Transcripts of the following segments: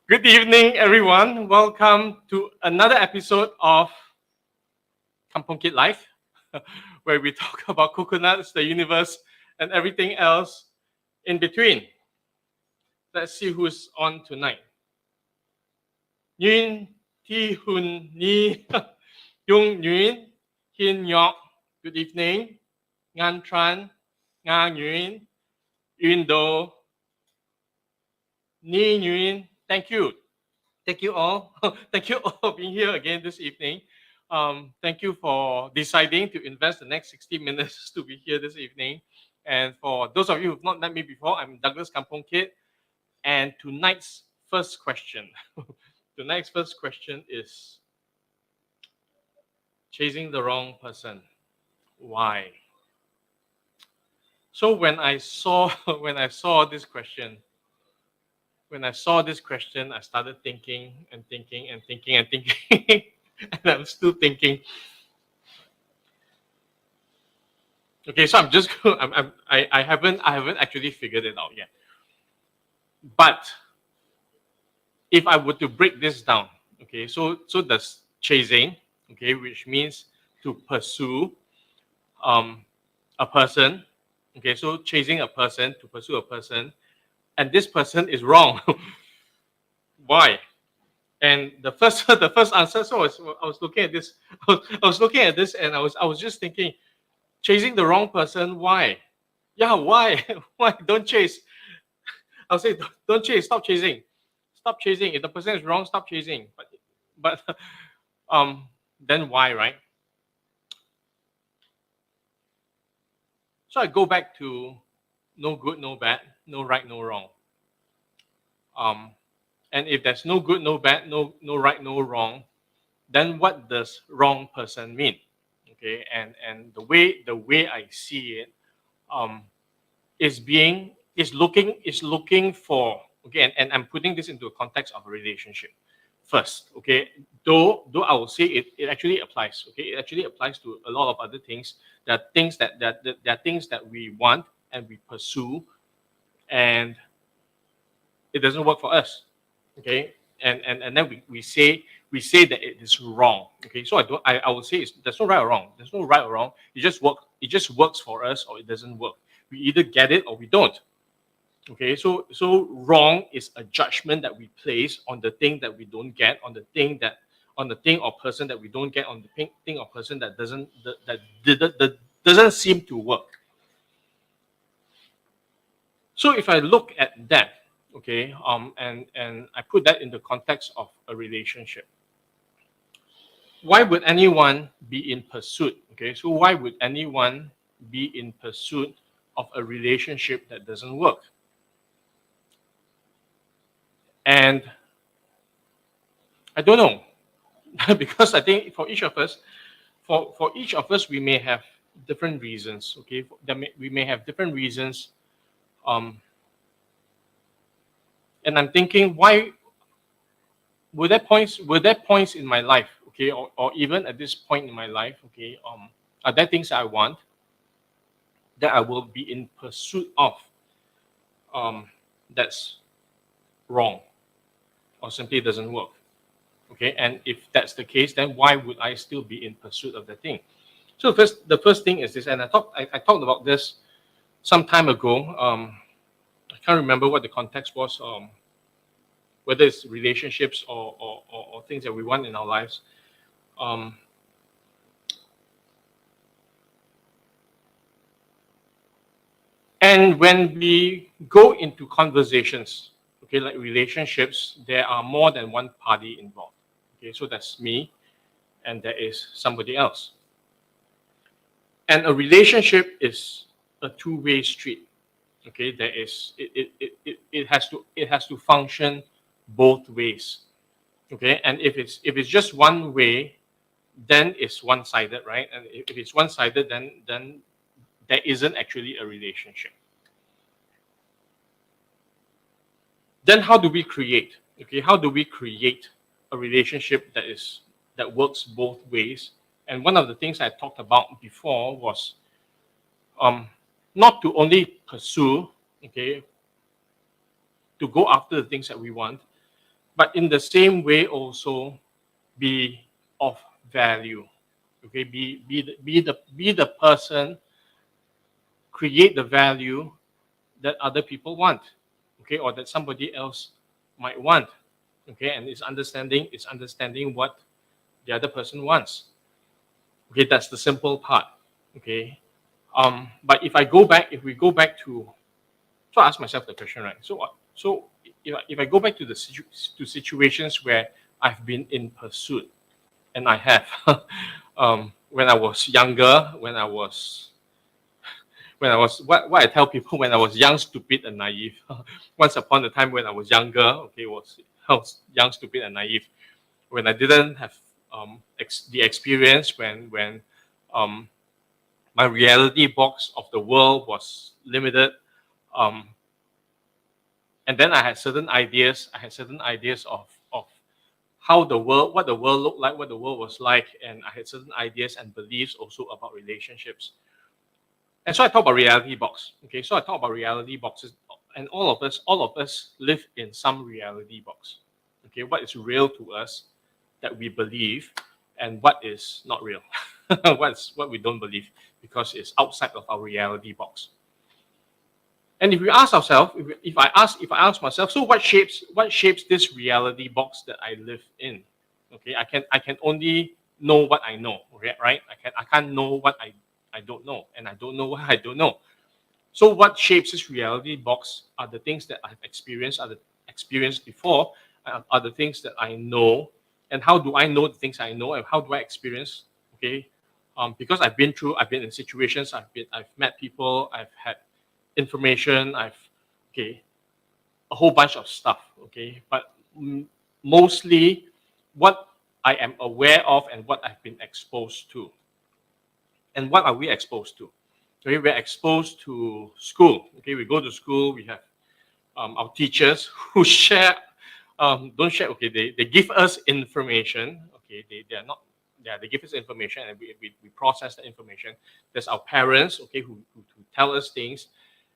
Good evening, everyone. Welcome to another episode of Kampong Kid Life, where we talk about coconuts, the universe, and everything else in between. Let's see who's on tonight. Nguyen Thi Hun Ni Yung Nguyen Hin Yok. Good evening. Ngan Tran Nga Nguyen Yun Do Ni Nguyen. Thank you. Thank you all. Thank you all for being here again this evening. Thank you for deciding to invest the next 60 minutes to be here this evening. And for those of you who've not met me before, I'm Douglas Kampong Kid. And tonight's first question is chasing the wrong person. Why? So when I saw this question, I started thinking and thinking and thinking and thinking, and I'm still thinking. Okay, so I haven't actually figured it out yet. But if I were to break this down, okay, so there's chasing, okay, which means to pursue a person. Okay, so chasing a person, to pursue a person, and this person is wrong. Why? And the first answer. So I was looking at this. I was looking at this, and I was just thinking, chasing the wrong person. Why? Yeah, why? Why don't chase? I'll say don't chase. Stop chasing. Stop chasing. If the person is wrong, stop chasing. But then why, right? So I go back to no good, no bad, no right, no wrong. And if there's no good, no bad, no right, no wrong, then what does wrong person mean? Okay, and the way I see it, is looking for, okay, and I'm putting this into a context of a relationship first. Okay, though I will say it actually applies. Okay, it actually applies to a lot of other things. There are things that we want and we pursue, and it doesn't work for us. Okay, and then we say that it is wrong. Okay, so I will say there's no right or wrong. There's no right or wrong. It just works for us, or it doesn't work. We either get it or we don't. Okay, so wrong is a judgment that we place on the thing that we don't get, on the thing or person that we don't get, on the thing or person that doesn't seem to work. So if I look at that, okay, and I put that in the context of a relationship, why would anyone be in pursuit? Okay, so why would anyone be in pursuit of a relationship that doesn't work? And I don't know, because I think for each of us, we may have different reasons. Okay, we may have different reasons. And I'm thinking, why were there points in my life, okay, or even at this point in my life, okay, are there things I want that I will be in pursuit of, that's wrong or simply doesn't work? Okay, and if that's the case, then why would I still be in pursuit of the thing? So the first thing is this, and I talked about this some time ago. I can't remember what the context was, whether it's relationships or things that we want in our lives. And when we go into conversations, okay, like relationships, there are more than one party involved. Okay, so that's me, and there is somebody else. And a relationship is a two-way street. Okay, there is it has to function both ways. Okay, and if it's just one way, then it's one-sided, right? And if it's one-sided, then there isn't actually a relationship. Then how do we create? Okay, how do we create a relationship that works both ways? And one of the things I talked about before was not to only pursue, okay, to go after the things that we want, But in the same way also be of value. Okay, be the person, create the value that other people want, okay, or that somebody else might want, okay, and it's understanding what the other person wants. Okay, that's the simple part. Okay, but if we go back to, so I ask myself the question, right? So what? So if I go back to to situations where I've been in pursuit, and I have, when I was younger, what I tell people when I was young, stupid, and naive. Once upon a time when I was younger, okay, I was young, stupid, and naive. When I didn't have the experience, when um, my reality box of the world was limited, um, and then I had certain ideas. I had certain ideas of how the world, what the world looked like, what the world was like, and I had certain ideas and beliefs also about relationships. And so I talk about reality box. Okay, so I talk about reality boxes, and all of us live in some reality box. Okay, what is real to us that we believe, and what is not real, what we don't believe because it's outside of our reality box. And if we ask ourselves, if I ask myself, so what shapes this reality box that I live in? Okay, I can only know what I know, right? I can't know what I don't know, and I don't know what I don't know. So what shapes this reality box are the things that I've experienced, experienced before, are the things that I know, and how do I know the things I know, and how do I experience? Okay, because I've been in situations, I've met people, I've had information, okay, a whole bunch of stuff. Okay, but mostly what I am aware of and what I've been exposed to. And what are we exposed to? Okay, we're exposed to school. Okay, we go to school, we have our teachers who share, don't share, okay, they give us information. Okay, they are not, yeah, they give us information and we process the information. There's our parents, okay, who tell us things.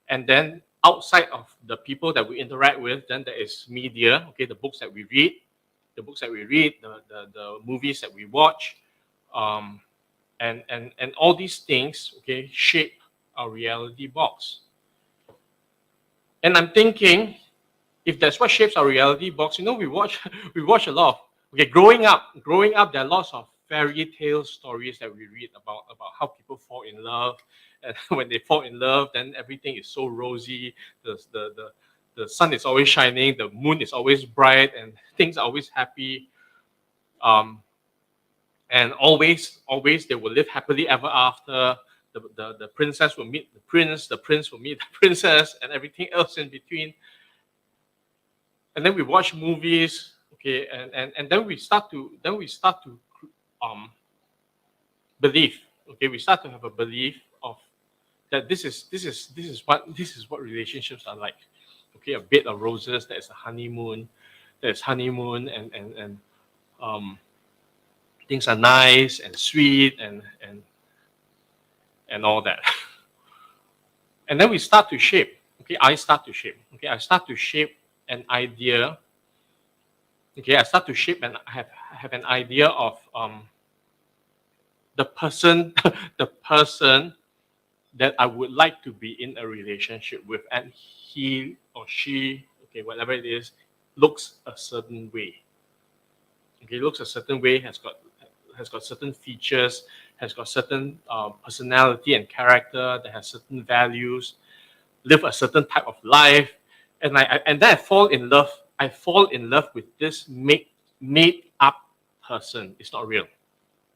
And then outside of the people that we interact with, then there is media, okay, the books that we read, the movies that we watch, um, and all these things, okay, shape our reality box. And I'm thinking, if that's what shapes our reality box, you know, we watch we watch a lot of, okay, growing up, there are lots of fairy tale stories that we read about how people fall in love, and when they fall in love, then everything is so rosy. The sun is always shining, the moon is always bright, and things are always happy. Um, and always they will live happily ever after. The princess will meet the prince will meet the princess, and everything else in between. And then we watch movies, okay, and then we start to um believe, okay, we start to have a belief of that this is what relationships are like. Okay, a bed of roses, there's a honeymoon, and um things are nice and sweet and all that. And then we start to shape. Okay, I start to shape. Okay, I start to shape an idea. Okay, I start to shape and have an idea of the person, the person that I would like to be in a relationship with, and he or she, okay, whatever it is, looks a certain way. Okay, looks a certain way, has got certain features, has got certain personality and character, that has certain values, live a certain type of life, and and then I fall in love. I fall in love with this made up person. It's not real.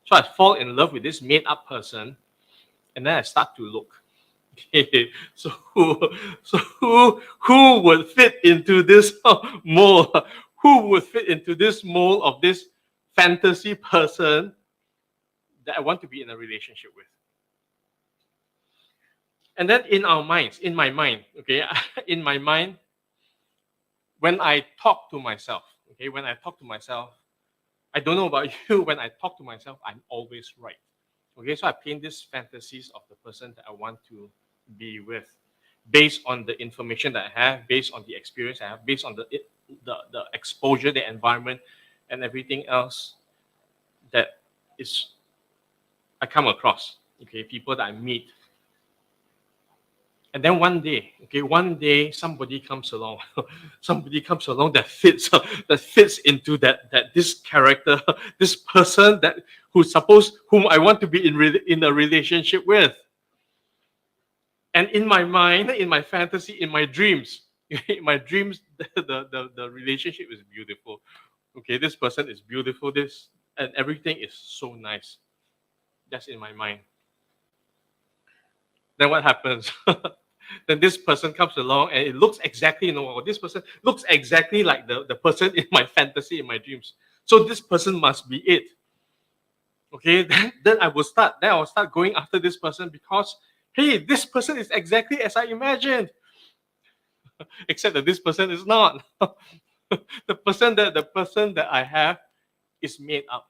So I fall in love with this made up person, and then I start to look. Okay, so who would fit into this mold? Who would fit into this mold of this fantasy person that I want to be in a relationship with? And then in our minds, in my mind, okay, in my mind, when I talk to myself, okay, when I talk to myself, I don't know about you, when I talk to myself, I'm always right. Okay, so I paint these fantasies of the person that I want to be with based on the information that I have, based on the experience I have, based on the exposure, the environment, and everything else that is I come across. Okay, people that I meet. And then one day somebody comes along, somebody comes along that fits into that this character, this person whom I want to be in a relationship with. And in my mind, in my fantasy, in my dreams, in my dreams, the relationship is beautiful. Okay, this person is beautiful, and everything is so nice. That's in my mind. Then what happens? Then this person comes along and it looks exactly, this person looks exactly like the person in my fantasy, in my dreams. So this person must be it. Okay, then I will start going after this person because, hey, this person is exactly as I imagined. Except that this person is not. the person that I have is made up.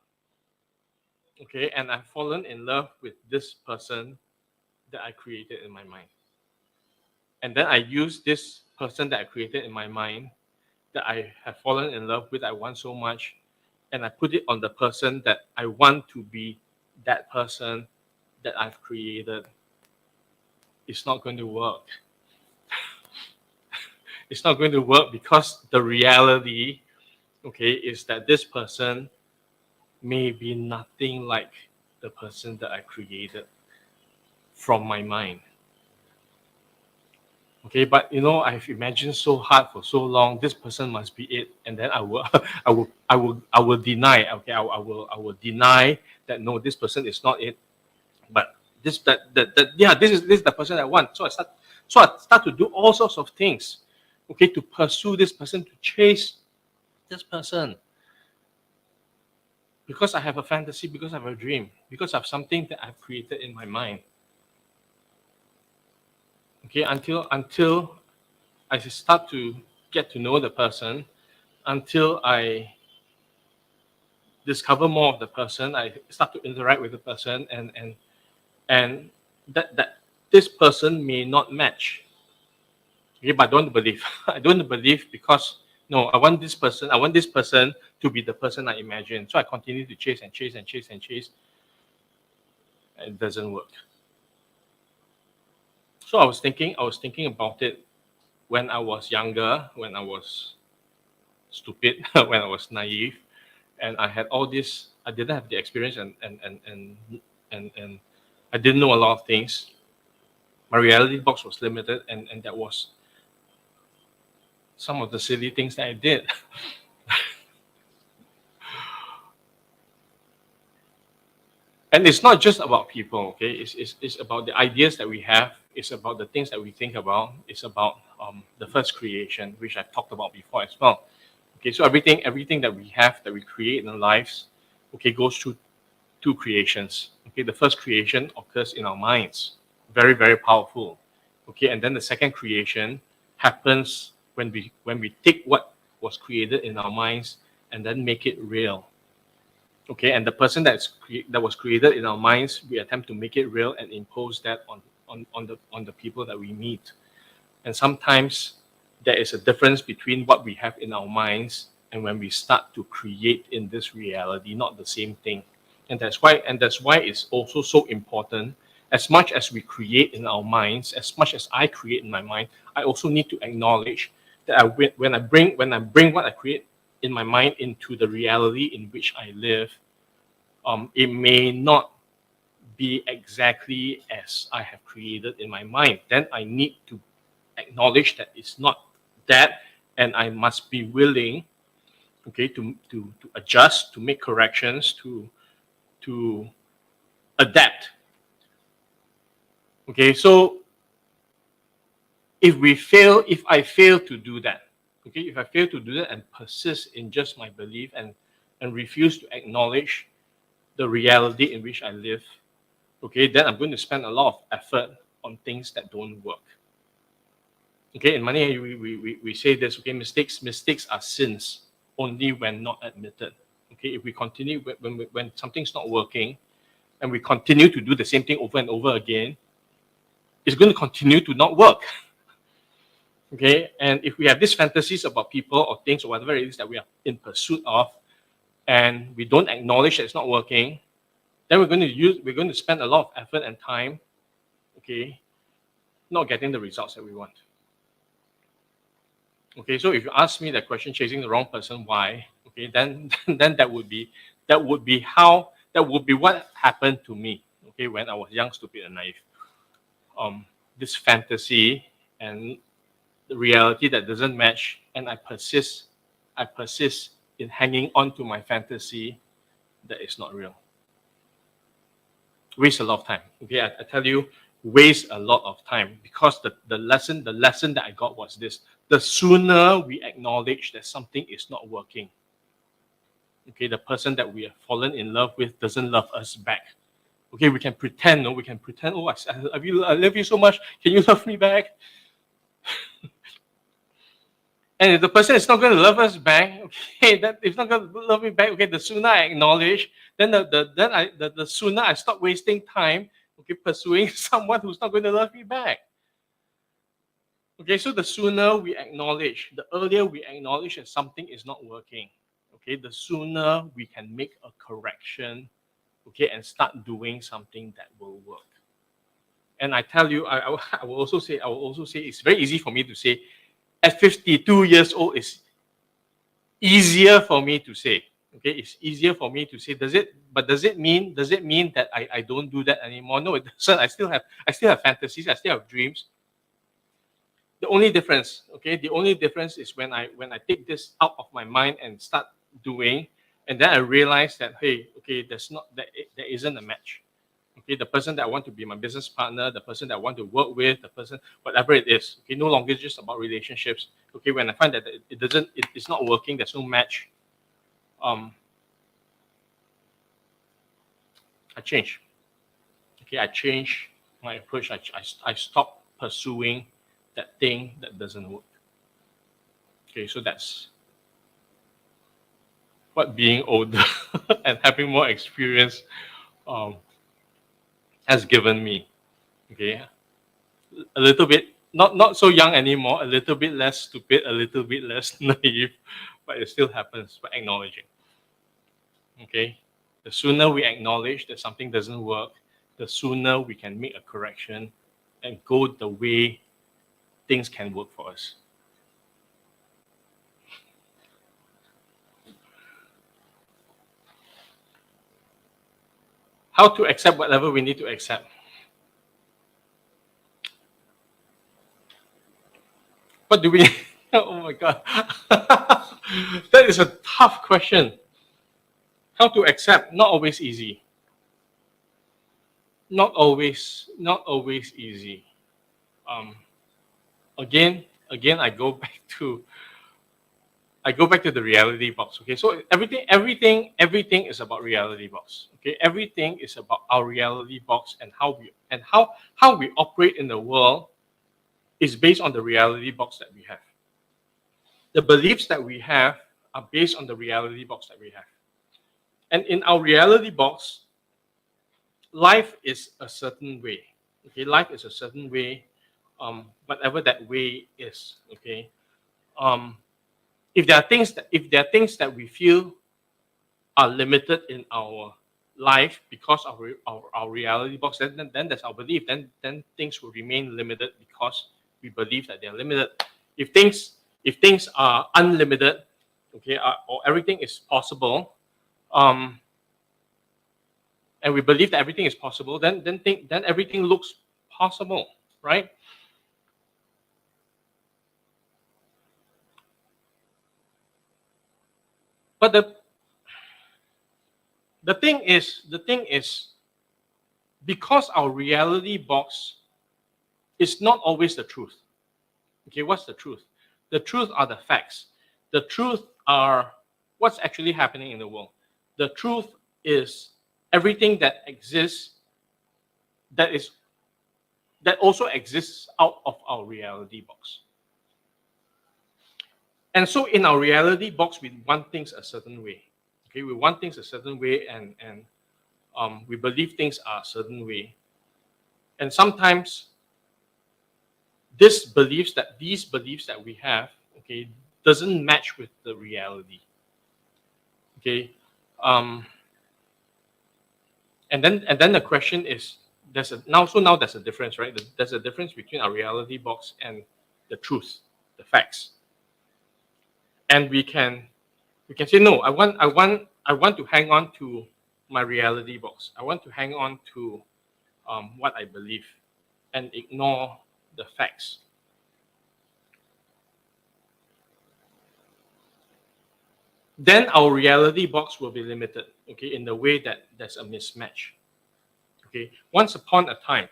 Okay, and I've fallen in love with this person that I created in my mind. And then I use this person that I created in my mind, that I have fallen in love with, I want so much, and I put it on the person that I want to be that person that I've created. It's not going to work. It's not going to work because the reality, okay, is that this person may be nothing like the person that I created from my mind. Okay, but I've imagined so hard for so long. This person must be it, and then I will deny. Okay, I will deny that no, this person is not it. But this is the person I want. So I start to do all sorts of things. Okay, to pursue this person, to chase this person. Because I have a fantasy, because I have a dream, because I have something that I've created in my mind. Okay, until I start to get to know the person, until I discover more of the person, I start to interact with the person, and that this person may not match. Okay, but I don't believe. I don't believe because no, I want this person to be the person I imagine. So I continue to chase and chase and chase and chase. And it doesn't work. So I was thinking about it when I was younger, when I was stupid, when I was naive, and I had all this. I didn't have the experience, and I didn't know a lot of things. My reality box was limited, and that was some of the silly things that I did. And it's not just about people, okay? It's about the ideas that we have. It's about the things that we think about. It's about the first creation, which I've talked about before as well. Okay, so everything that we have, that we create in our lives, okay, goes through two creations. Okay, the first creation occurs in our minds, very, very powerful. Okay, and then the second creation happens when we take what was created in our minds and then make it real. Okay, and the person that was created in our minds, we attempt to make it real and impose that on the people that we meet. And sometimes there is a difference between what we have in our minds and when we start to create in this reality, not the same thing. And that's why it's also so important. As much as we create in our minds, as much as I create in my mind, I also need to acknowledge that when I bring what I create in my mind into the reality in which I live, it may not be exactly as I have created in my mind. Then I need to acknowledge that it's not that, and I must be willing, okay, to adjust, to make corrections, to adapt. Okay, so if I fail to do that, okay, if I fail to do that and persist in just my belief and refuse to acknowledge the reality in which I live, okay, then I'm going to spend a lot of effort on things that don't work. Okay, in money we say this, okay, mistakes are sins only when not admitted. Okay, if we continue when something's not working and we continue to do the same thing over and over again, it's going to continue to not work. Okay, and if we have these fantasies about people or things or whatever it is that we are in pursuit of, and we don't acknowledge that it's not working, then we're going to spend a lot of effort and time, okay, not getting the results that we want. Okay, so if you ask me that question, chasing the wrong person, why? Okay, then then that would be what happened to me. Okay, when I was young, stupid, and naive. This fantasy and the reality that doesn't match, and I persist in hanging on to my fantasy that is not real. Waste a lot of time. Okay, I tell you, waste a lot of time, because the lesson that I got was this: the sooner we acknowledge that something is not working, okay, the person that we have fallen in love with doesn't love us back. Okay, we can pretend, no, we can pretend, oh, I love you so much, can you love me back? And if the person is not going to love us back, okay, that if not going to love me back, okay, the sooner I acknowledge, then the sooner I stop wasting time, okay, pursuing someone who's not going to love me back. Okay, so the sooner we acknowledge, the earlier we acknowledge that something is not working, okay, the sooner we can make a correction, okay, and start doing something that will work. And I tell you, I will also say it's very easy for me to say, at 52 years old, it's easier for me to say. Okay, it's easier for me to say. Does it mean that I don't do that anymore? No, it doesn't. I still have fantasies, I still have dreams. The only difference, okay, is when I take this out of my mind and start doing, and then I realize that, hey, okay, there isn't a match. Okay, the person that I want to be my business partner, the person that I want to work with, the person, whatever it is, okay, no longer just about relationships. Okay, when I find that it's not working, there's no match, I change. Okay, I change my approach. I stop pursuing that thing that doesn't work. Okay, so that's what being older and having more experience has given me. Okay, a little bit, not so young anymore, a little bit less stupid, a little bit less naive, but it still happens by acknowledging. Okay, the sooner we acknowledge that something doesn't work, the sooner we can make a correction and go the way things can work for us. How to accept whatever we need to accept. What do we? Oh my God, that is a tough question. How to accept? Not always easy. Not always easy. Again, I go back to the reality box. Okay, so everything is about reality box. Okay, everything is about our reality box, and how we operate in the world is based on the reality box that we have. The beliefs that we have are based on the reality box that we have. And in our reality box, life is a certain way. Okay, life is a certain way, whatever that way is. Okay, if there are things that we feel are limited in our life because of our reality box, then that's our belief. Then things will remain limited because we believe that they are limited. If things are unlimited, okay, or everything is possible, and we believe that everything is possible, then everything looks possible, right? But the thing is, because our reality box is not always the truth. Okay, what's the truth? The truth are the facts. The truth are what's actually happening in the world. The truth is everything that exists, that also exists out of our reality box. And so in our reality box, we want things a certain way. Okay, we want things a certain way, and we believe things are a certain way. And sometimes these beliefs that we have, okay, doesn't match with the reality. Okay, and then the question is, now there's a difference, right? There's a difference between our reality box and the truth, the facts. And we can say, no, I want to hang on to my reality box. I want to hang on to what I believe and ignore the facts. Then our reality box will be limited, okay, in the way that there's a mismatch. Okay, once upon a time,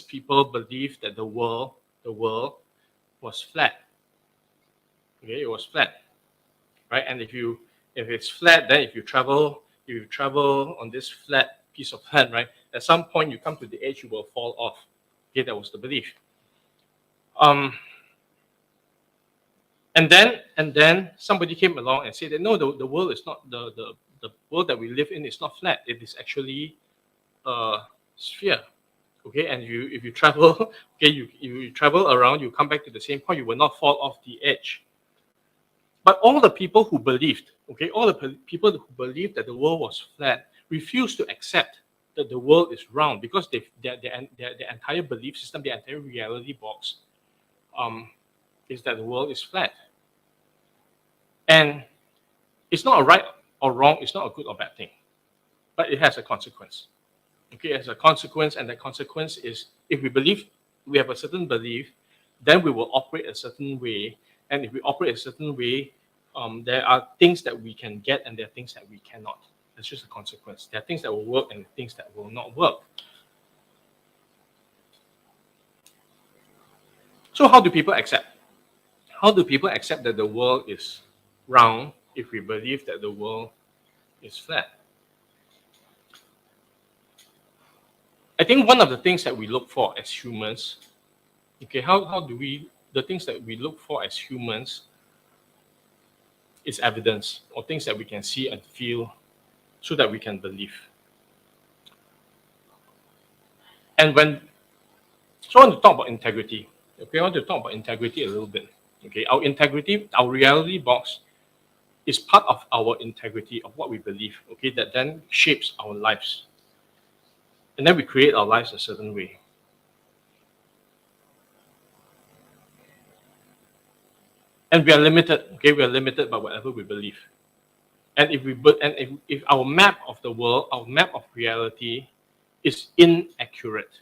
people believed that the world was flat. Okay, it was flat, right? And if it's flat, then if you travel on this flat piece of land, right, at some point you come to the edge, you will fall off. Okay, that was the belief. And then somebody came along and said that no, the world is not the world that we live in is not flat. It is actually a sphere. Okay, and if you travel, okay, you travel around, you come back to the same point, you will not fall off the edge. But all the people who believed, okay, people who believed that the world was flat refused to accept that the world is round, because their entire belief system, their entire reality box, is that the world is flat. And it's not a right or wrong, it's not a good or bad thing, but it has a consequence. Okay, it has a consequence, and the consequence is, if we have a certain belief, then we will operate a certain way. And if we operate a certain way, there are things that we can get and there are things that we cannot. That's just a consequence. There are things that will work and things that will not work. So how do people accept? How do people accept that the world is round if we believe that the world is flat? I think one of the things that we look for as humans, okay, the things that we look for as humans is evidence, or things that we can see and feel so that we can believe. And so I want to talk about integrity. Okay, I want to talk about integrity a little bit. Okay, our integrity, our reality box is part of our integrity of what we believe, okay, that then shapes our lives. And then we create our lives a certain way. And we are limited, okay, we are limited by whatever we believe. And if our map of the world, our map of reality is inaccurate,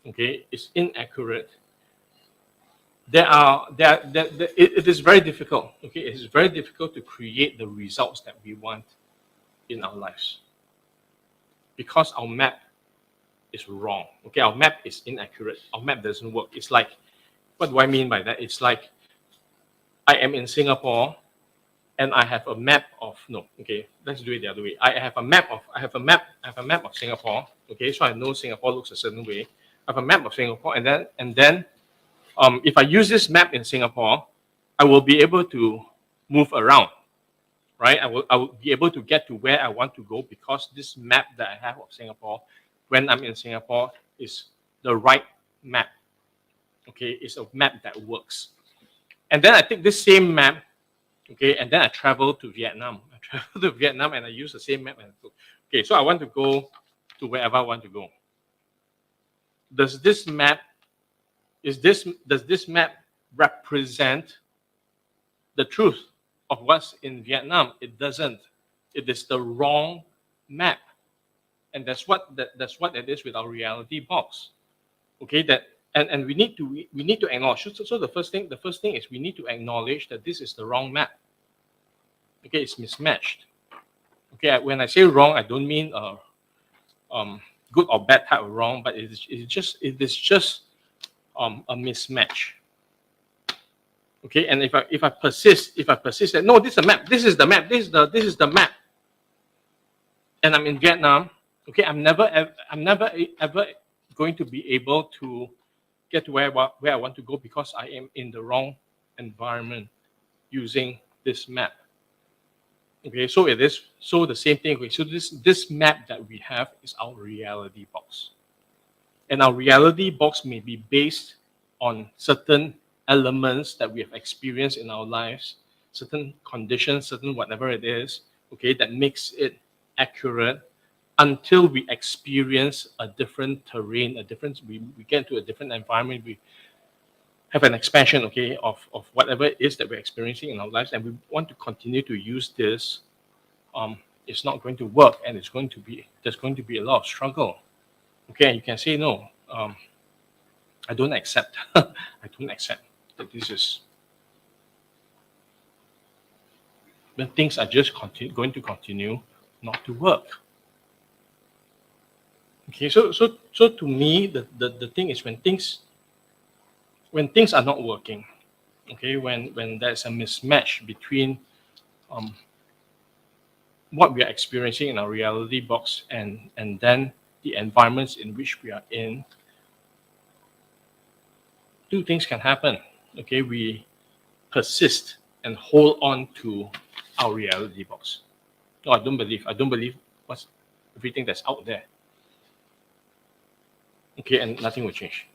okay, is inaccurate, it is very difficult, okay, it is very difficult to create the results that we want in our lives, because our map is wrong. Okay, our map is inaccurate. Our map doesn't work. It's like, what do I mean by that? It's like, I am in Singapore and I have a map of, no, okay, let's do it the other way. I have a map of Singapore. Okay, so I know Singapore looks a certain way. I have a map of Singapore, and then if I use this map in Singapore, I will be able to move around, right? I will be able to get to where I want to go, because this map that I have of Singapore, when I'm in Singapore, is the right map. Okay, it's a map that works. And then I take this same map, okay, and then I travel to Vietnam. I travel to Vietnam and I use the same map. Okay, so I want to go to wherever I want to go. Does this map represent the truth of what's in Vietnam? It doesn't. It is the wrong map. And that's what it is with our reality box. Okay, and we need to acknowledge. So the first thing is we need to acknowledge that this is the wrong map. Okay, it's mismatched. Okay, when I say wrong, I don't mean good or bad type of wrong, but it is just a mismatch. Okay, and if I persist that no, this is the map, this is the map, this is the map, and I'm in Vietnam, okay, I'm never ever going to be able to get to where I want to go, because I am in the wrong environment using this map. Okay, so the same thing. Okay, so this map that we have is our reality box. And our reality box may be based on certain elements that we have experienced in our lives, certain conditions, certain whatever it is, okay, that makes it accurate until we experience a different terrain, we get into a different environment, we have an expansion, okay, of whatever it is that we're experiencing in our lives, and we want to continue to use this, it's not going to work, and there's going to be a lot of struggle. Okay, and you can say no. I don't accept. I don't accept that this is. Then things are just going to continue not to work. Okay, so to me, the thing is when things are not working, okay, when there's a mismatch between what we are experiencing in our reality box and then the environments in which we are in, two things can happen. Okay, we persist and hold on to our reality box. No, I don't believe what's everything that's out there. Okay, and nothing will change.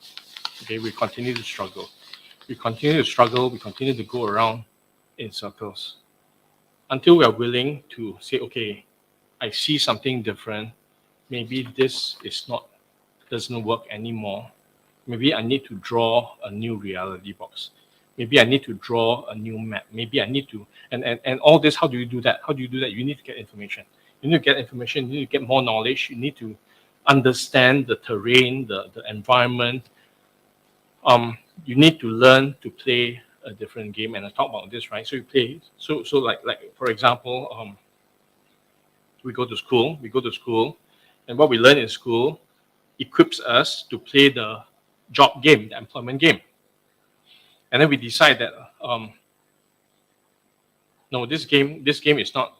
Okay, we continue to struggle. We continue to go around in circles until we are willing to say, okay, I see something different. Maybe this doesn't work anymore. Maybe I need to draw a new reality box. Maybe I need to draw a new map. Maybe I need to, and all this, how do you do that? You need to get information. You need to get information, you need to get more knowledge, you need to understand the terrain, the environment. You need to learn to play a different game, and I talk about this, right? So you play, so like for example, we go to school, and what we learn in school equips us to play the job game, the employment game. And then we decide that no, this game is not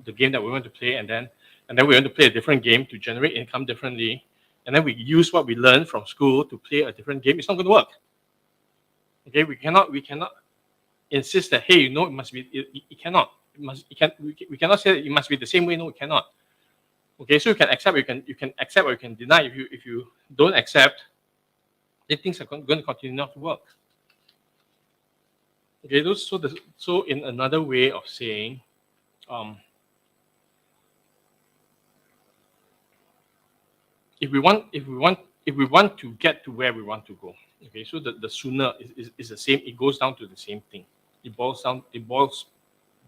the game that we want to play, and then we want to play a different game to generate income differently, and then we use what we learned from school to play a different game. It's not going to work. Okay, we cannot insist that, hey, it must be, it cannot, we cannot say that it must be the same way. No, it cannot. Okay, so you can accept, you can accept, or you can deny. If you don't accept, then things are going to continue not to work. Okay, so in another way of saying, if we want to get to where we want to go, okay, so the sooner is the same. It goes down to the same thing. It boils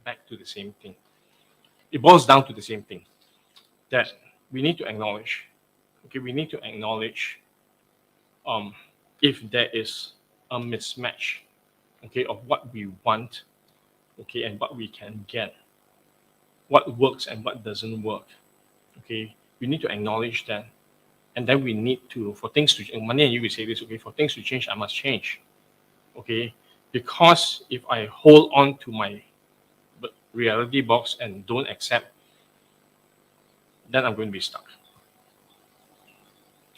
back to the same thing. It boils down to the same thing that we need to acknowledge. Okay, we need to acknowledge if there is a mismatch, okay, of what we want, okay, and what we can get, what works and what doesn't work. Okay, we need to acknowledge that, and then we need to, for things to, Money and you will say this, okay, for things to change, I must change. Okay, because if I hold on to my reality box and don't accept, then I'm going to be stuck.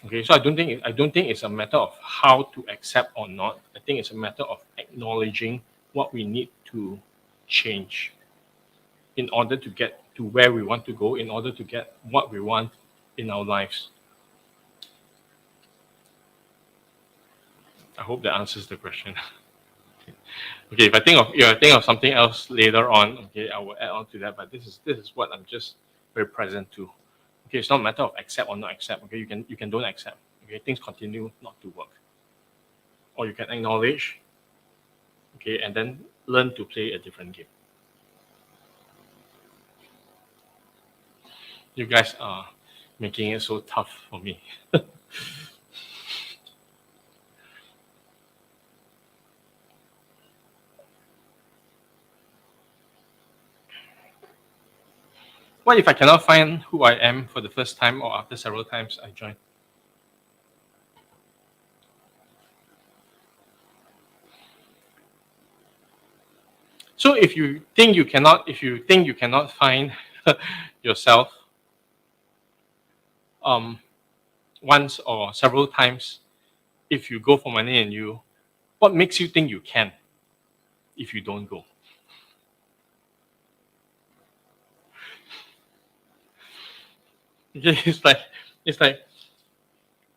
Okay, so I don't think it's a matter of how to accept or not. I think it's a matter of acknowledging what we need to change in order to get to where we want to go, in order to get what we want in our lives. I hope that answers the question. Okay, if I think of something else later on, okay, I will add on to that. But this is what I'm just very present to. Okay, it's not a matter of accept or not accept. Okay, you can don't accept. Okay, things continue not to work, or you can acknowledge. Okay, and then learn to play a different game. You guys are making it so tough for me. What if I cannot find who I am for the first time or after several times I join? So if you think you cannot find yourself once or several times, if you go for Money and You, what makes you think you can if you don't go? Okay, it's like,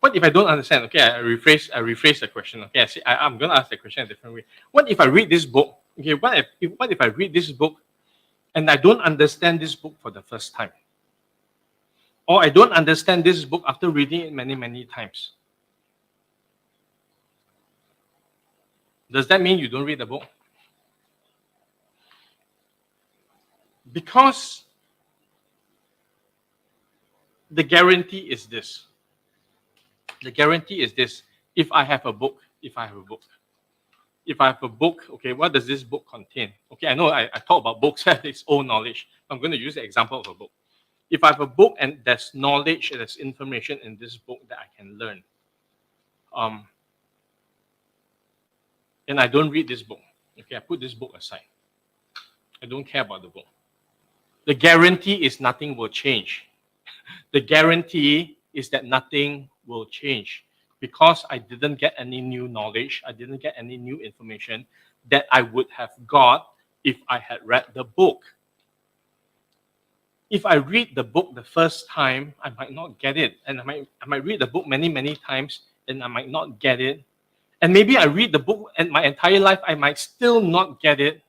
what if I don't understand? Okay, I rephrase the question. Okay, I'm going to ask the question a different way. What if I read this book? Okay, what if I read this book and I don't understand this book for the first time? Or I don't understand this book after reading it many, many times? Does that mean you don't read the book? Because the guarantee is this. The guarantee is this. If I have a book, okay, what does this book contain? Okay, I know I talk about books as its own knowledge. I'm going to use the example of a book. If I have a book and there's knowledge, there's information in this book that I can learn, then I don't read this book. Okay, I put this book aside. I don't care about the book. The guarantee is nothing will change. The guarantee is that nothing will change because I didn't get any new knowledge. I didn't get any new information that I would have got if I had read the book. If I read the book the first time, I might not get it. And I might read the book many, many times and I might not get it. And maybe I read the book and my entire life, I might still not get it.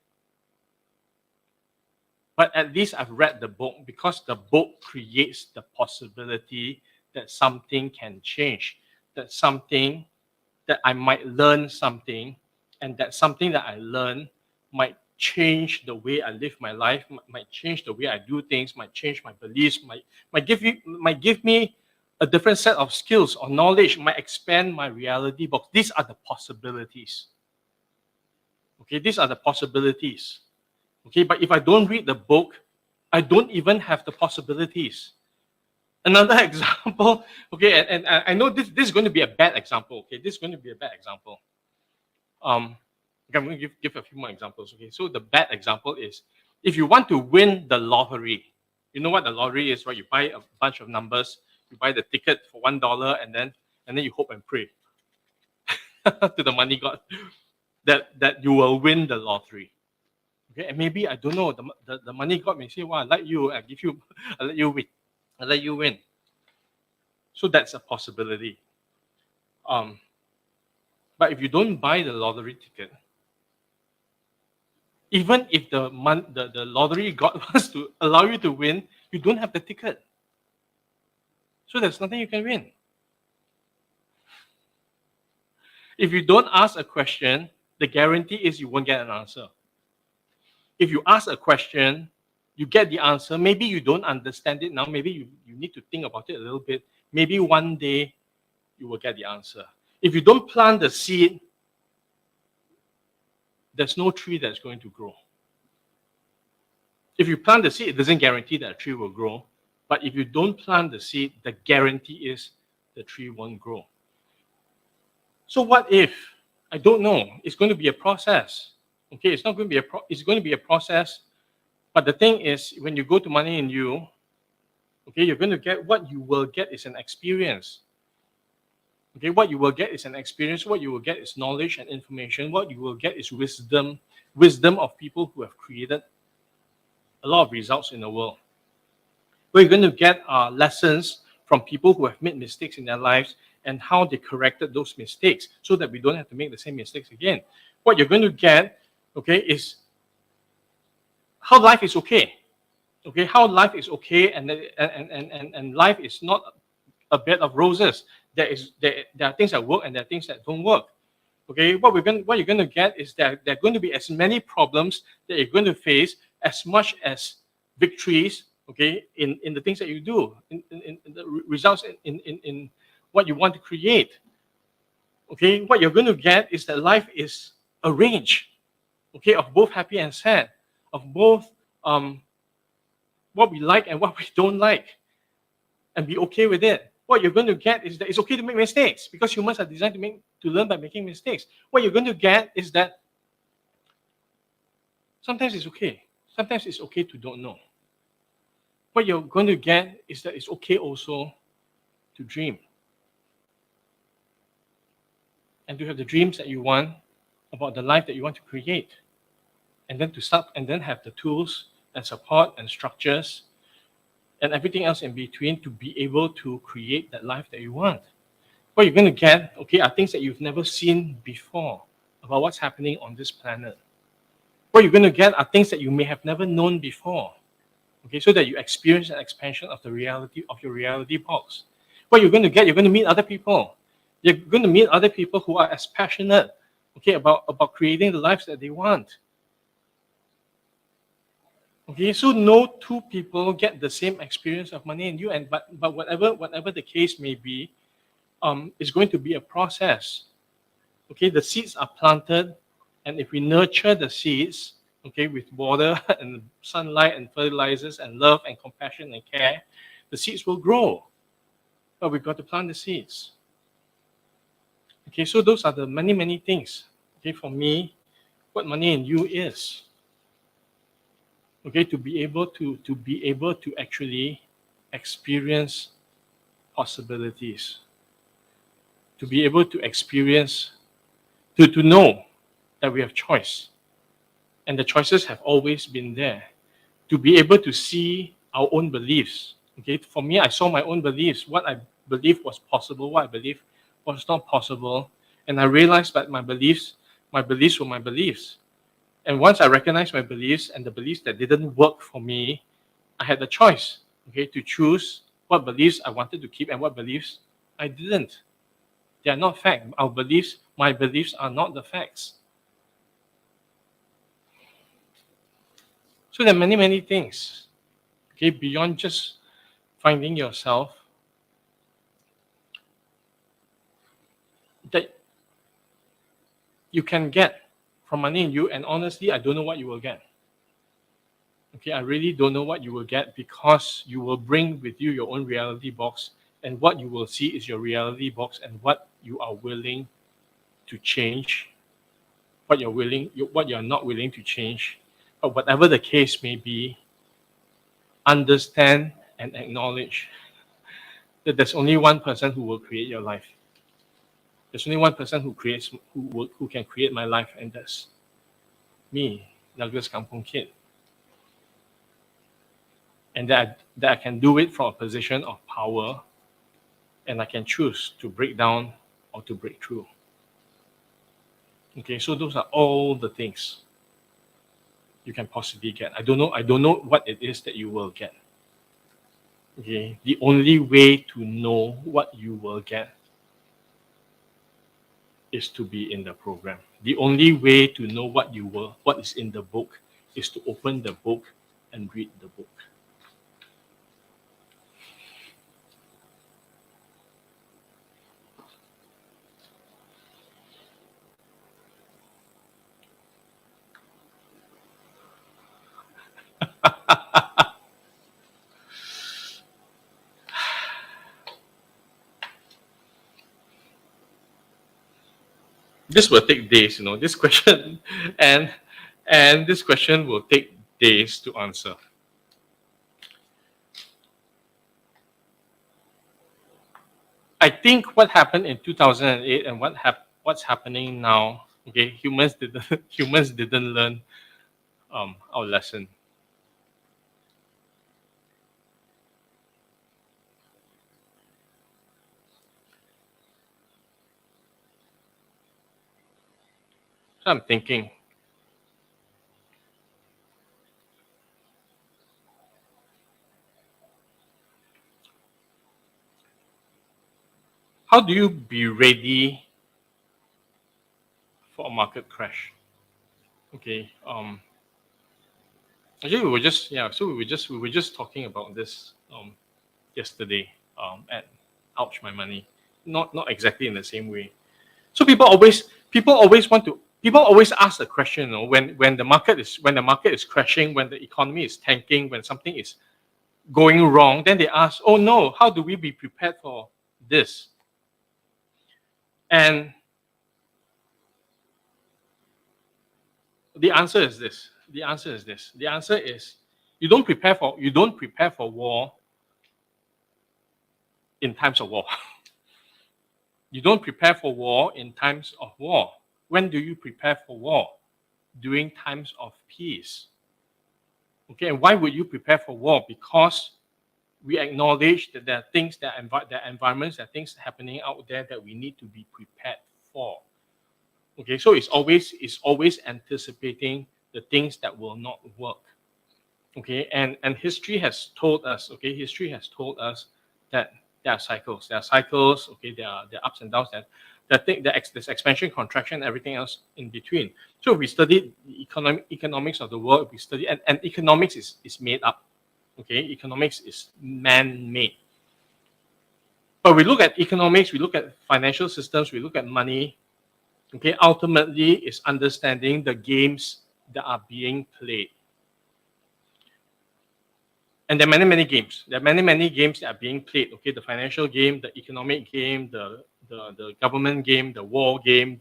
But at least I've read the book because the book creates the possibility that something can change, that something, that I might learn something, and that something that I learn might change the way I live my life, might change the way I do things, might change my beliefs, might give me a different set of skills or knowledge, might expand my reality box. These are the possibilities. Okay, these are the possibilities. Okay, but if I don't read the book, I don't even have the possibilities. Another example, okay, and I know this is going to be a bad example. Okay, this is going to be a bad example. Okay, I'm going to give a few more examples. Okay, so the bad example is if you want to win the lottery, you know what the lottery is, right? You buy a bunch of numbers, you buy the ticket for $1, and then you hope and pray to the money god that you will win the lottery. Okay, and maybe I don't know, the money god may say, "Well, I like you, I let you win, I let you win." So that's a possibility. But if you don't buy the lottery ticket, even if the lottery god wants to allow you to win, you don't have the ticket. So there's nothing you can win. If you don't ask a question, the guarantee is you won't get an answer. If you ask a question, you get the answer. Maybe you don't understand it now. Maybe you need to think about it a little bit. Maybe one day you will get the answer. If you don't plant the seed, there's no tree that's going to grow. If you plant the seed, it doesn't guarantee that a tree will grow. But if you don't plant the seed, the guarantee is the tree won't grow. So what if? I don't know. It's going to be a process. Okay, it's not going to be it's going to be a process. But the thing is, when you go to Money in You, okay, you're going to get, what you will get is an experience. Okay, what you will get is an experience. What you will get is knowledge and information. What you will get is wisdom of people who have created a lot of results in the world. What you're going to get are lessons from people who have made mistakes in their lives and how they corrected those mistakes so that we don't have to make the same mistakes again. What you're going to get, okay, is how life is okay. Okay, how life is okay, and life is not a bed of roses. There are things that work and there are things that don't work. Okay, what you're going to get is that there are going to be as many problems that you're going to face as much as victories. Okay, in the things that you do, in the results in what you want to create. Okay, what you're going to get is that life is a range, okay, of both happy and sad, of both what we like and what we don't like, and be okay with it. What you're going to get is that it's okay to make mistakes because humans are designed to learn by making mistakes. What you're going to get is that sometimes it's okay. Sometimes it's okay to don't know. What you're going to get is that it's okay also to dream. And to have the dreams that you want about the life that you want to create. And then to start and then have the tools and support and structures and everything else in between to be able to create that life that you want. What you're going to get, okay, are things that you've never seen before about what's happening on this planet. What you're going to get are things that you may have never known before. Okay, so that you experience an expansion of the reality of your reality box. What you're going to get, you're going to meet other people. You're going to meet other people who are as passionate, okay, about creating the lives that they want. Okay, so no two people get the same experience of money and you, and but whatever the case may be, it's going to be a process. Okay, the seeds are planted, and if we nurture the seeds, okay, with water and sunlight and fertilizers and love and compassion and care, the seeds will grow. But we've got to plant the seeds. Okay, so those are the many things. Okay, for me, what money and you is. Okay, to be able to actually experience possibilities. To be able to experience, to know that we have choice. And the choices have always been there. To be able to see our own beliefs. Okay, for me, I saw my own beliefs, what I believed was possible, what I believed was not possible. And I realized that my beliefs were my beliefs. And once I recognized my beliefs and the beliefs that didn't work for me, I had the choice, okay, to choose what beliefs I wanted to keep and what beliefs I didn't. They are not fact. My beliefs are not the facts. So there are many things, okay, beyond just finding yourself that you can get from money in you. And honestly, I don't know what you will get. Okay, I really don't know what you will get, because you will bring with you your own reality box, and what you will see is your reality box and what you are willing to change, what you're not willing to change. But whatever the case may be, understand and acknowledge that there's only one person who will create your life. There's only one person who can create my life, and that's me, Douglas Kampong Kid. And that I can do it from a position of power, and I can choose to break down or to break through. Okay, so those are all the things you can possibly get. I don't know what it is that you will get. Okay, the only way to know what you will get is to be in the program. The only way to know what is in the book is to open the book and read the book. This will take days, this question, and this question will take days to answer. I think what happened in 2008 and what's happening now, okay, humans didn't learn our lesson. So I'm thinking, how do you be ready for a market crash? Okay. Actually, we were just talking about this yesterday at Ouch My Money. Not exactly in the same way. So people always ask the question, when the market is crashing, when the economy is tanking, when something is going wrong, then they ask, oh no, how do we be prepared for this? And the answer is this. The answer is you don't prepare for war in times of war. You don't prepare for war in times of war. When do you prepare for war? During times of peace. Okay, and why would you prepare for war? Because we acknowledge that there are things there are environments, there are things happening out there that we need to be prepared for. Okay, so it's always anticipating the things that will not work. Okay, and history has told us. Okay, history has told us that there are cycles. There are cycles. Okay, there are ups and downs. There's expansion, contraction, everything else in between. So we studied the economics of the world. We study and economics is made up. Okay, economics is man-made. But we look at economics, we look at financial systems, we look at money. Okay, ultimately, it's understanding the games that are being played. And there are many games. There are many games that are being played. Okay, the financial game, the economic game, the government game, the war game,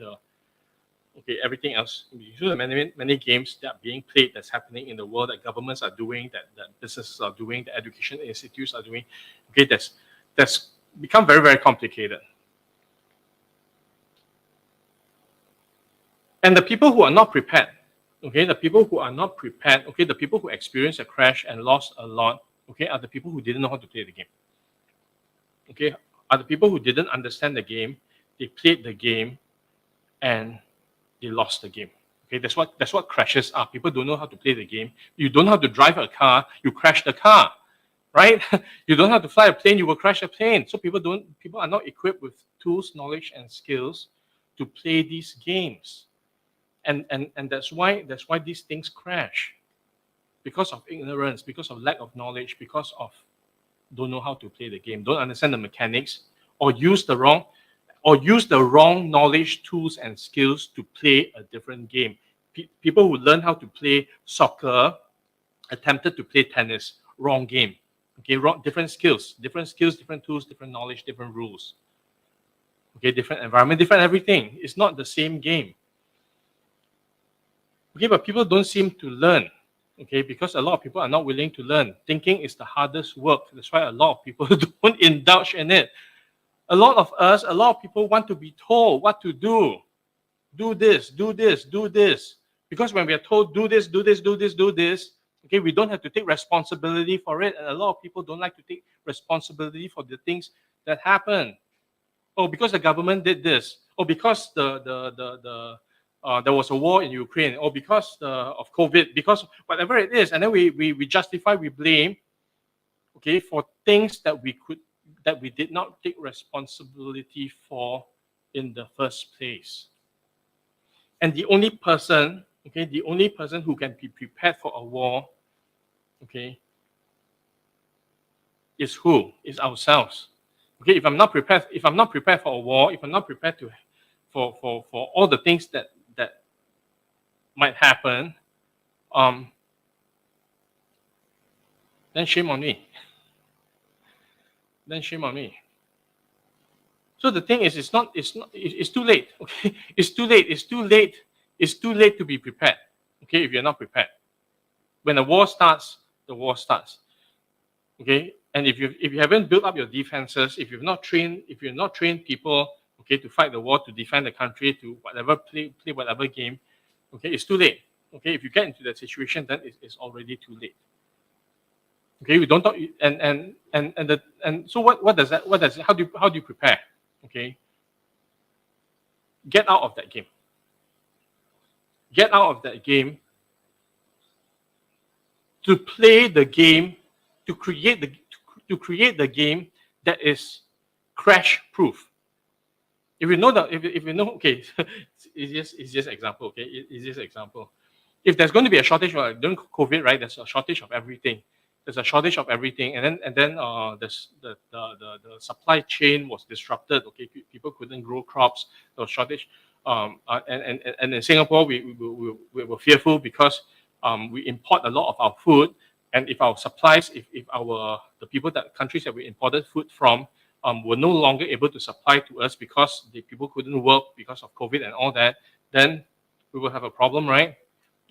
everything else. So there are many games that are being played that's happening in the world that governments are doing, that businesses are doing, that education institutes are doing. Okay, that's become very complicated. And the people who are not prepared, okay, the people who are not prepared, okay, the people who experienced a crash and lost a lot, okay, are the people who didn't know how to play the game. Okay, are the people who didn't understand the game, they played the game, and they lost the game. Okay, that's what crashes are. People don't know how to play the game. You don't know how to drive a car, you crash the car, right? You don't know how to fly a plane, you will crash a plane. So people are not equipped with tools, knowledge, and skills to play these games. And that's why these things crash, because of ignorance, because of lack of knowledge, because of don't know how to play the game, don't understand the mechanics, or use the wrong knowledge, tools, and skills to play a different game. People who learn how to play soccer attempted to play tennis, wrong game. Okay, different skills, different tools, different knowledge, different rules. Okay, different environment, different everything. It's not the same game. Okay, but people don't seem to learn, okay, because a lot of people are not willing to learn. Thinking is the hardest work. That's why a lot of people don't indulge in it. A lot of people want to be told what to do. Do this, do this, do this. Because when we are told, do this, do this, do this, do this, okay, we don't have to take responsibility for it. And a lot of people don't like to take responsibility for the things that happen. Oh, because the government did this. Oh, because there was a war in Ukraine, or because of COVID, because whatever it is, and then we justify, we blame, okay, for things that we did not take responsibility for in the first place. And the only person who can be prepared for a war, okay, is who? Is ourselves. Okay, if I'm not prepared for a war, if I'm not prepared for all the things that might happen, then shame on me. Then shame on me. So the thing is, it's too late. Okay, it's too late to be prepared. Okay, if you're not prepared, when the war starts, the war starts. Okay, and if you haven't built up your defenses, if you're not trained people, okay, to fight the war, to defend the country, to play whatever game, okay, it's too late. Okay, if you get into that situation, then it's already too late. Okay, we don't talk, and so what does that how do you prepare? Okay, get out of that game. Get out of that game to play the game, to create the game that is crash proof. If you know that, if you know, okay, it's just example. Okay, it's just example. If there's going to be a shortage, during COVID, right? There's a shortage of everything. There's a shortage of everything, and then the supply chain was disrupted. Okay, people couldn't grow crops. There was shortage, and in Singapore we were fearful because we import a lot of our food, and if our supplies, if the countries that we imported food from were no longer able to supply to us because the people couldn't work because of COVID and all that, then we will have a problem, right?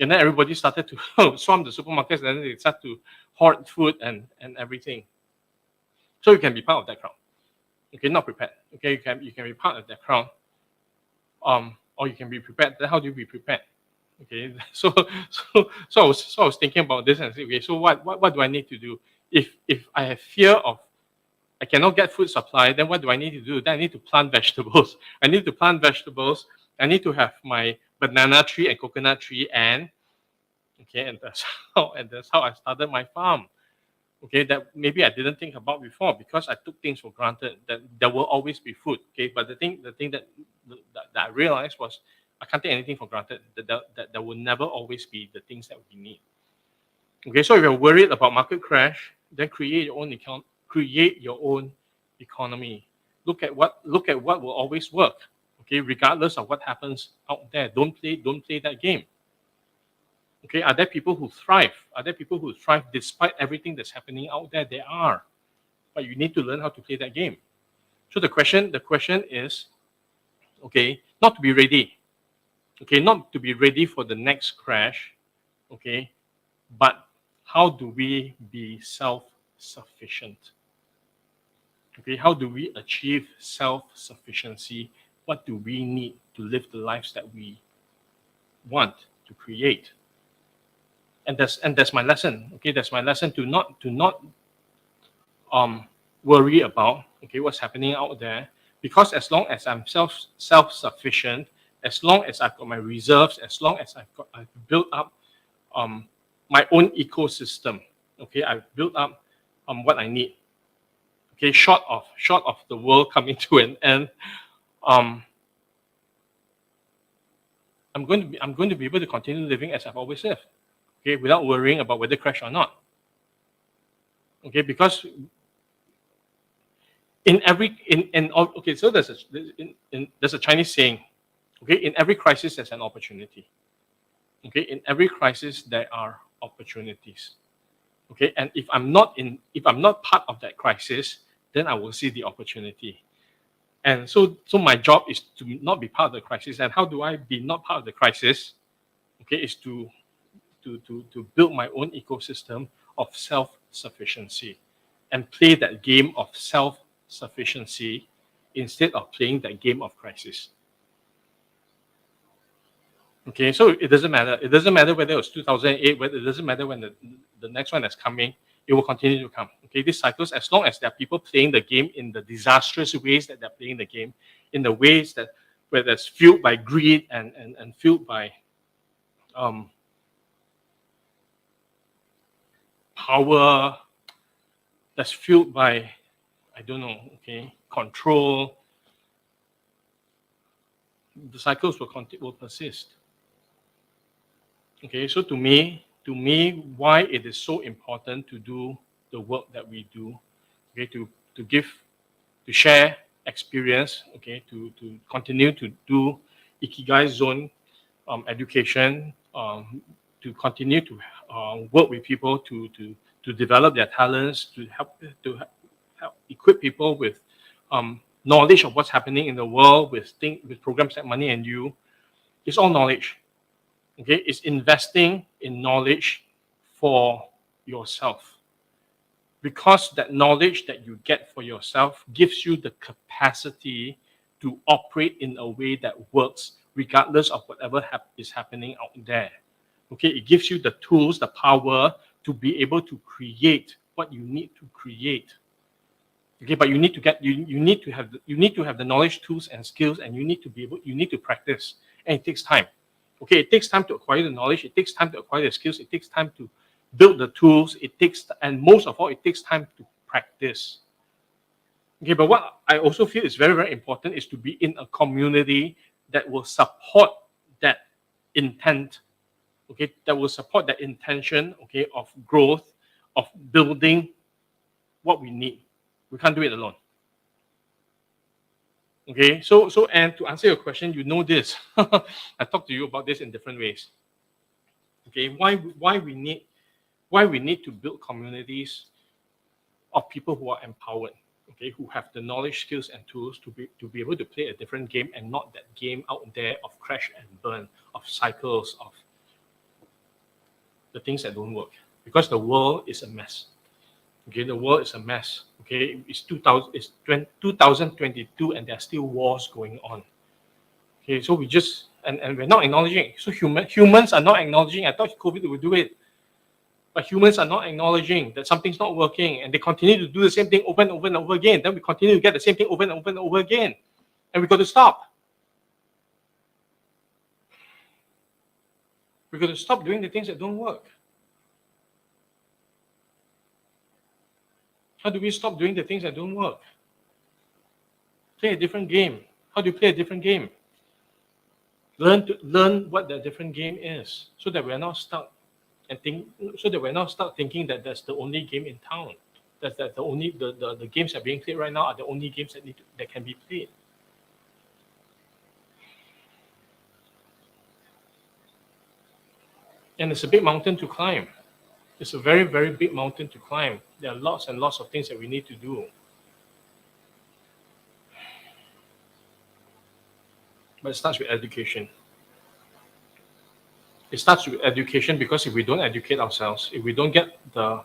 And then everybody started to swarm the supermarkets, and then they start to hoard food and everything. So you can be part of that crowd. Okay, not prepared. Okay, you can be part of that crowd. Or you can be prepared. Then how do you be prepared? Okay, so I was thinking about this and say, okay, so what do I need to do? if I have fear of I cannot get food supply, then what do I need to do? Then I need to plant vegetables. I need to plant vegetables. I need to have my banana tree and coconut tree, and that's how I started my farm. Okay, that maybe I didn't think about before because I took things for granted that there will always be food. Okay, but the thing that I realized was I can't take anything for granted. That there will never always be the things that we need. Okay, so if you're worried about market crash, then create your own economy. Look at what will always work. Okay, regardless of what happens out there, don't play that game. Okay, are there people who thrive? Are there people who thrive despite everything that's happening out there? There are, but you need to learn how to play that game. So the question is, okay, not to be ready. Okay, not to be ready for the next crash. Okay, but how do we be self-sufficient? Okay, how do we achieve self-sufficiency? What do we need to live the lives that we want to create? And that's my lesson. Okay, that's my lesson to not worry about what's happening out there, because as long as I'm self-sufficient, as long as I've got my reserves, as long as I've built up my own ecosystem. Okay, I've built up what I need. Okay, short of the world coming to an end, I'm going to be able to continue living as I've always lived. Okay, without worrying about whether crash or not. Okay, because so there's a Chinese saying. Okay, in every crisis there's an opportunity. Okay, in every crisis there are opportunities. Okay, and if I'm not part of that crisis, then I will see the opportunity. And so my job is to not be part of the crisis. And how do I be not part of the crisis? Okay, is to build my own ecosystem of self-sufficiency and play that game of self-sufficiency instead of playing that game of crisis. Okay, so it doesn't matter. It doesn't matter whether it was 2008, whether it doesn't matter when the next one is coming, it will continue to come. Okay, these cycles, as long as there are people playing the game in the disastrous ways that they're playing the game, in the ways where that's fueled by greed and fueled by power, that's fueled by, I don't know, control, the cycles will persist. Okay, so to me, why it is so important to do the work that we do, okay, to share experience, okay, to continue to do Ikigai zone education, to continue to work with people to develop their talents, to help equip people with knowledge of what's happening in the world, with programs like Money and You. It's all knowledge. Okay, it's investing in knowledge for yourself, because that knowledge that you get for yourself gives you the capacity to operate in a way that works regardless of whatever is happening out there. Okay, it gives you the tools, the power to be able to create what you need to create. Okay, but you need to have the knowledge, tools, and skills, and you need to practice, and it takes time. Okay, it takes time to acquire the knowledge. It takes time to acquire the skills. It takes time to build the tools. And most of all, it takes time to practice. Okay, but what I also feel is very, very important is to be in a community that will support that intent. Okay, that will support that intention. Okay, of growth, of building what we need. We can't do it alone. Okay, so and to answer your question, you know this. I talked to you about this in different ways. Okay, why we need to build communities of people who are empowered, okay, who have the knowledge, skills, and tools to be able to play a different game, and not that game out there of crash and burn, of cycles, of the things that don't work. Because the world is a mess. Okay, the world is a mess. Okay, it's 2022 and there are still wars going on. Okay, so we just and we're not acknowledging. So humans are not acknowledging. I thought COVID would do it. But humans are not acknowledging that something's not working, and they continue to do the same thing over and over and over again. Then we continue to get the same thing over and over and over again. And we got to stop. We got to stop doing the things that don't work. How do we stop doing the things that don't work? Play a different game. How do you play a different game? Learn what that different game is, so that we're not stuck thinking that that's the only game in town. That the only the games that are being played right now are the only games that can be played. And it's a big mountain to climb. It's a very, very big mountain to climb. There are lots and lots of things that we need to do. But it starts with education. It starts with education, because if we don't educate ourselves, if we don't get the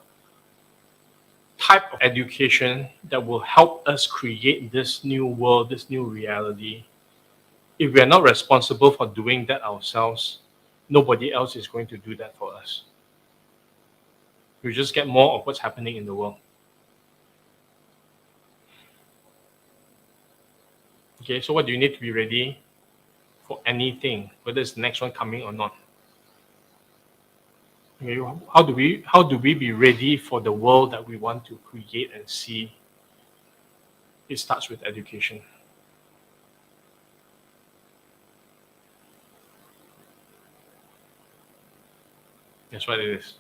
type of education that will help us create this new world, this new reality, if we are not responsible for doing that ourselves, nobody else is going to do that for us. We just get more of what's happening in the world. Okay, so what do you need to be ready for anything, whether it's the next one coming or not? Okay, how do we be ready for the world that we want to create and see? It starts with education. That's what it is.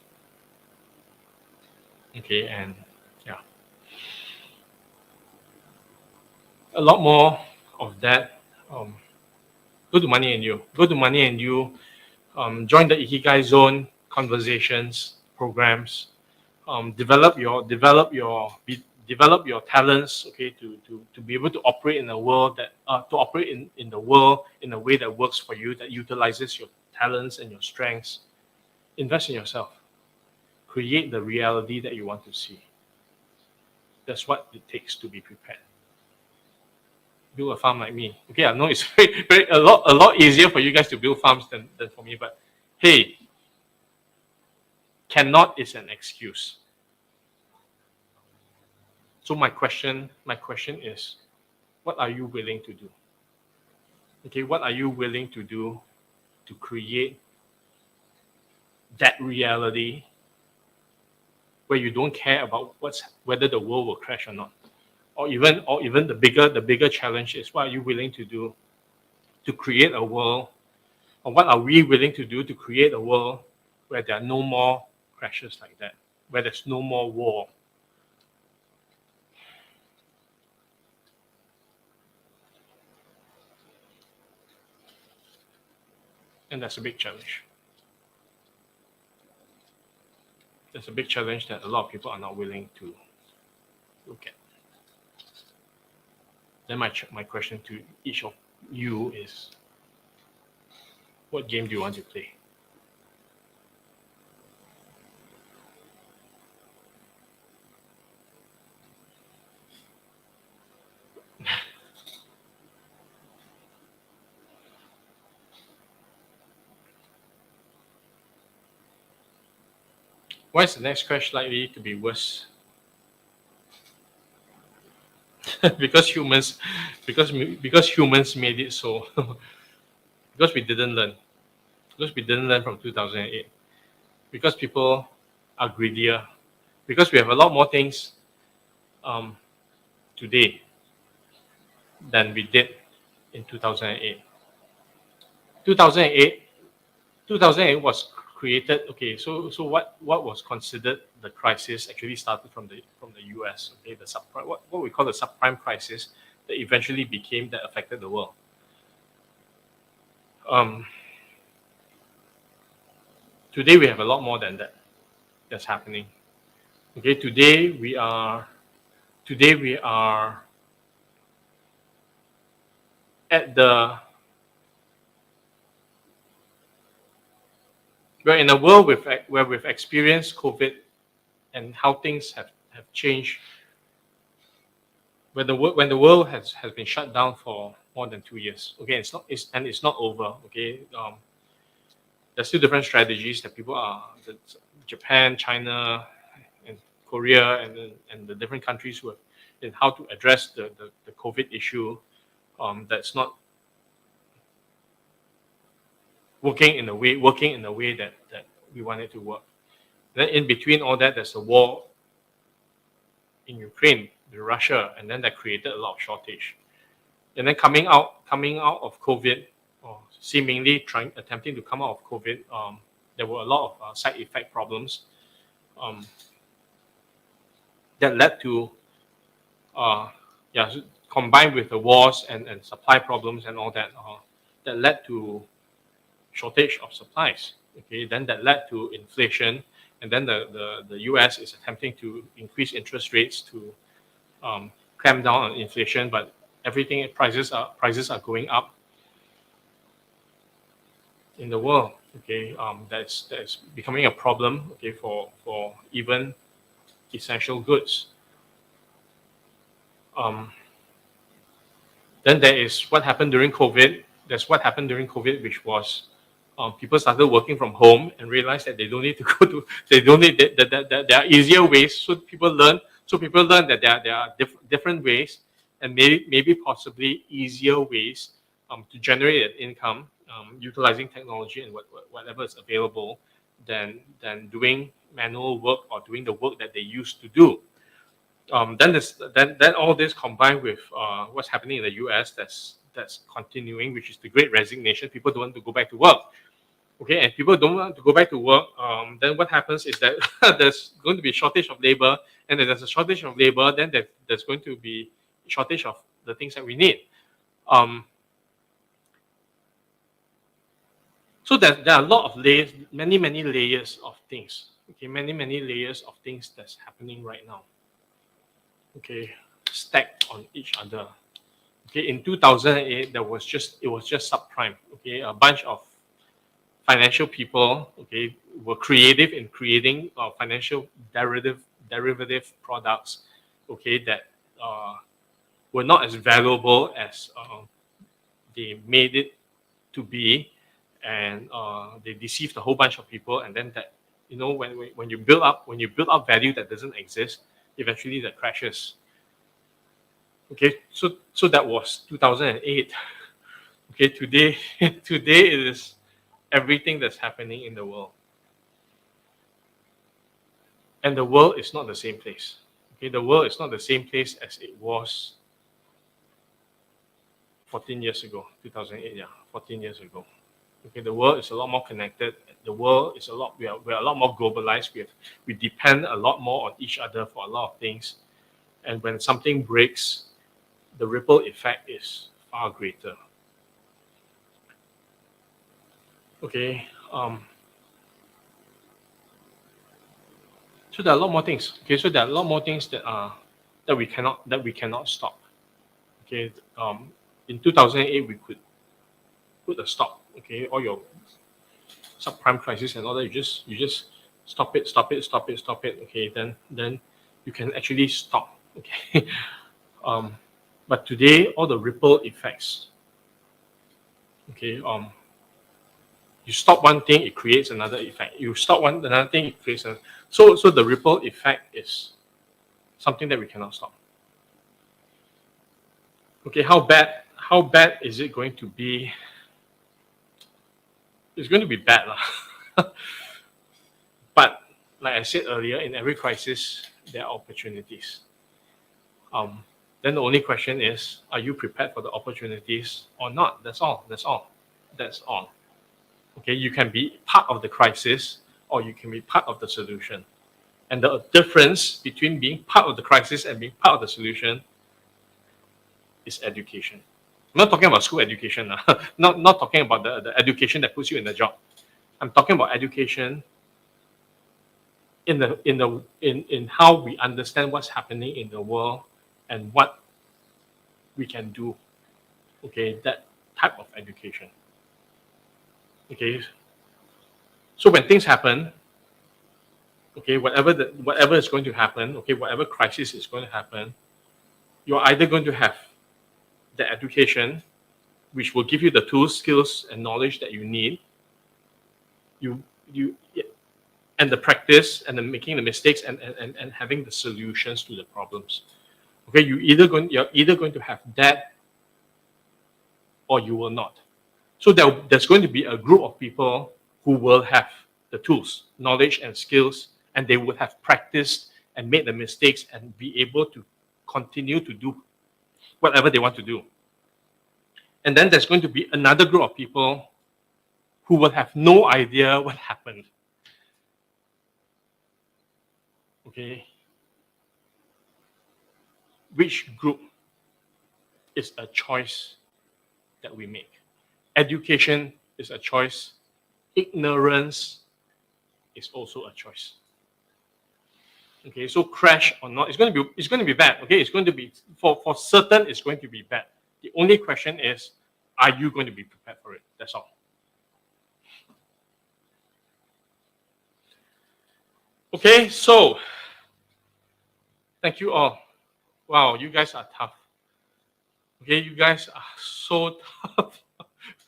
Okay, and yeah, a lot more of that. Go to Money and You. Go to Money and You. Join the Ikigai Zone conversations, programs. Develop your talents. Okay, to be able to operate in a world that to operate in the world in a way that works for you, that utilizes your talents and your strengths. Invest in yourself. Create the reality that you want to see. That's what it takes to be prepared. Build a farm like me. Okay, I know it's a lot easier for you guys to build farms than for me, but hey, cannot is an excuse. So my question is, what are you willing to do? Okay, what are you willing to do to create that reality where you don't care about whether the world will crash or not, or even the bigger challenge is, what are you willing to do to create a world, or what are we willing to do to create a world where there are no more crashes like that, where there's no more war. And that's a big challenge. That's a big challenge that a lot of people are not willing to look at. Then my question to each of you is, what game do you want to play? Why is the next crash likely to be worse? because humans made it so. Because we didn't learn. Because we didn't learn from 2008. Because people are greedier. Because we have a lot more things today than we did in 2008. 2008 was created. Okay, so what was considered the crisis actually started from the US. Okay, the subprime, what we call the subprime crisis, that eventually that affected the world. Today we have a lot more than that that's happening. Okay, today we are at we're in a world where we've experienced COVID and how things have changed. When the world has been shut down for more than 2 years. Okay, it's not over. Okay, there's still different strategies that Japan, China, and Korea, and the different countries who have in how to address the COVID issue that's not working in a way that we want it to work. Then in between all that, there's a war in Ukraine with Russia, and then that created a lot of shortage. And then coming out of COVID, or seemingly attempting to come out of COVID, there were a lot of side effect problems that led to combined with the wars and supply problems and all that, that led to shortage of supplies. Okay, then that led to inflation, and then the US is attempting to increase interest rates to clamp down on inflation, but prices are going up in the world. Okay, that's becoming a problem. Okay, for even essential goods. Then there is what happened during COVID. There's what happened during COVID, which was people started working from home and realized that they don't need to go to. They don't need that there are easier ways. So people learn. That there are different ways, and maybe possibly easier ways to generate an income utilizing technology and whatever is available than doing manual work or doing the work that they used to do. Then all this combined with what's happening in the US that's continuing, which is the Great Resignation. People don't want to go back to work. Okay, and people don't want to go back to work. Then what happens is that there's going to be a shortage of labor, and if there's a shortage of labor, then there's going to be a shortage of the things that we need. So there are a lot of layers, many layers of things. Okay, many layers of things that's happening right now. Okay, stacked on each other. Okay, in 2008, it was just subprime. Okay, a bunch of financial people, okay, were creative in creating financial derivative products, okay, that were not as valuable as they made it to be, and they deceived a whole bunch of people, and then that, you know, when you build up value that doesn't exist, eventually that crashes. Okay, so that was 2008. Okay, today it is everything that's happening in the world, and the world is not the same place. Okay, the world is not the same place as it was 14 years ago. 2008, yeah, 14 years ago. Okay, the world is a lot more connected. The world is we're a lot more globalized. We depend a lot more on each other for a lot of things, and when something breaks, the ripple effect is far greater. Okay, so there are a lot more things. Okay, so there are a lot more things that we cannot stop. Okay, in 2008 we could put a stop. Okay, all your subprime crisis and all that, you just stop it. Okay, then you can actually stop. Okay, but today all the ripple effects. Okay, you stop one thing, it creates another effect. You stop another thing, it creates another. So the ripple effect is something that we cannot stop. Okay, how bad is it going to be? It's going to be bad, but like I said earlier, in every crisis there are opportunities. Then the only question is, are you prepared for the opportunities or not? That's all. Okay, you can be part of the crisis or you can be part of the solution. And the difference between being part of the crisis and being part of the solution is education. I'm not talking about school education, not talking about the education that puts you in the job. I'm talking about education in how we understand what's happening in the world and what we can do. Okay, that type of education. Okay, so when things happen, okay, whatever is going to happen, okay, whatever crisis is going to happen, you're either going to have the education, which will give you the tools, skills, and knowledge that you need. and the practice and the making the mistakes and having the solutions to the problems. Okay, you're either going to have that or you will not. So there's going to be a group of people who will have the tools, knowledge and skills, and they would have practiced and made the mistakes and be able to continue to do whatever they want to do. And then there's going to be another group of people who will have no idea what happened. Okay. Which group is a choice that we make? Education is a choice. Ignorance is also a choice. Okay, so crash or not, it's going to be bad. Okay, it's going to be for certain. It's going to be bad. The only question is, are you going to be prepared for it? That's all. Okay, so thank you all. Wow, you guys are tough. Okay, you guys are so tough.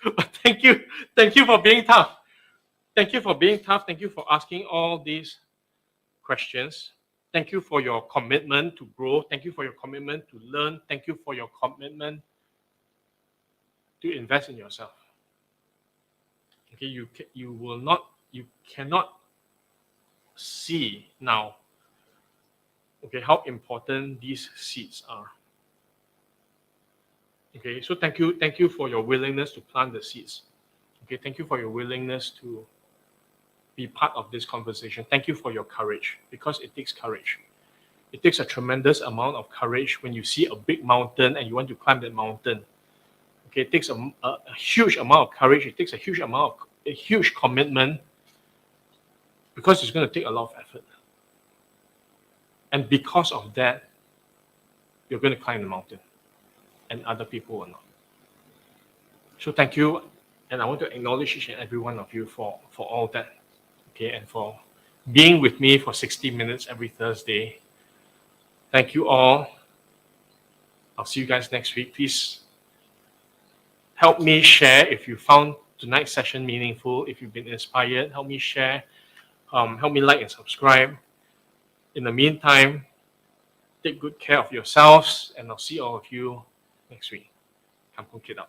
But thank you for being tough. Thank you for being tough. Thank you for asking all these questions. Thank you for your commitment to grow. Thank you for your commitment to learn. Thank you for your commitment to invest in yourself. Okay, you cannot see now, okay, how important these seeds are. Okay, so thank you for your willingness to plant the seeds. Okay, thank you for your willingness to be part of this conversation. Thank you for your courage, because it takes courage. It takes a tremendous amount of courage when you see a big mountain and you want to climb that mountain. Okay, it takes a huge amount of courage. It takes a huge commitment, because it's going to take a lot of effort. And because of that, you're going to climb the mountain, and other people will not. So thank you, and I want to acknowledge each and every one of you for all that. Okay, and for being with me for 60 minutes every Thursday. Thank you all. I'll see you guys next week. Please help me share if you found tonight's session meaningful, if you've been inspired. Help me share. Help me like and subscribe. In the meantime, take good care of yourselves, and I'll see all of you next week. Kampung Kid out.